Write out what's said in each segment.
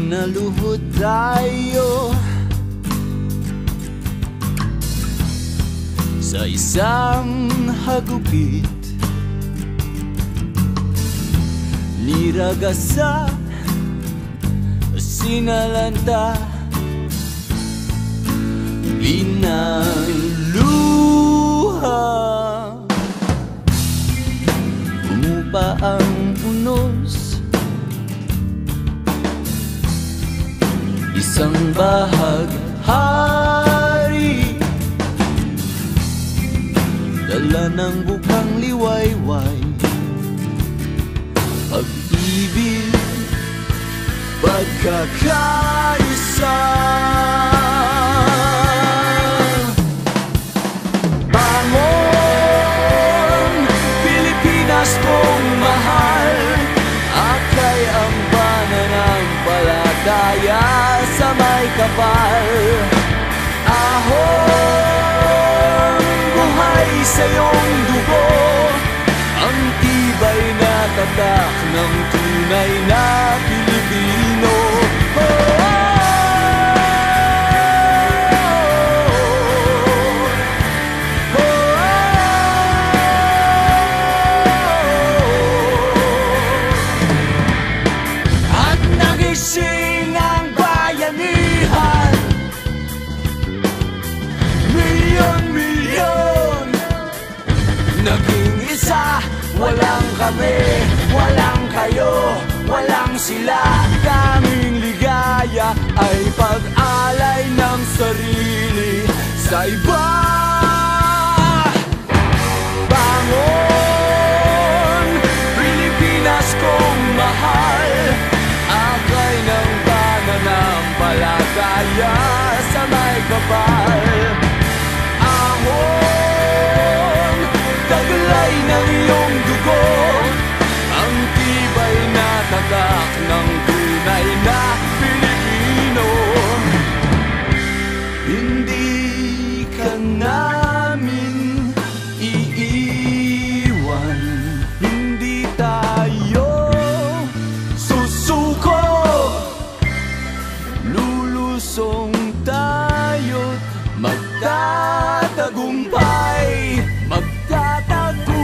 Naluhod tayo sa isang hagupit, niragasa, sinalanta, binaluha. Umupa ang unos, isang bahaghari, dala ng bukang liwayway, pag-ibig, pagkakaisa. Bangon, Pilipinas kong mahal, akay ang pananampalataya sa may kapal. Ahon, buhay sa iyong dugo, ang tibay na tatak ng tunay na Pilipino. At nagising ang bayanihan, milyon-milyon, naging isa. Walang kami, walang kayo, walang sila. Kaming ligaya ay pag-alay ng sarili sa iba. Bangon, Pilipinas kong mahal, akay ng pananampalataya sa may kapal. Ahon, taglay ng iyong dugo, ang tibay na tatak ng tunay na Pilipino. Hindi ka namin iiwan, hindi tayo susuko, lulusong tayo't magtatagumpay, magtatagumpay.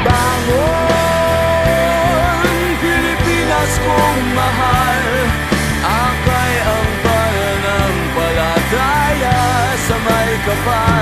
Bangon, Pilipinas kong mahal, akay ang pananampalataya sa may kapal.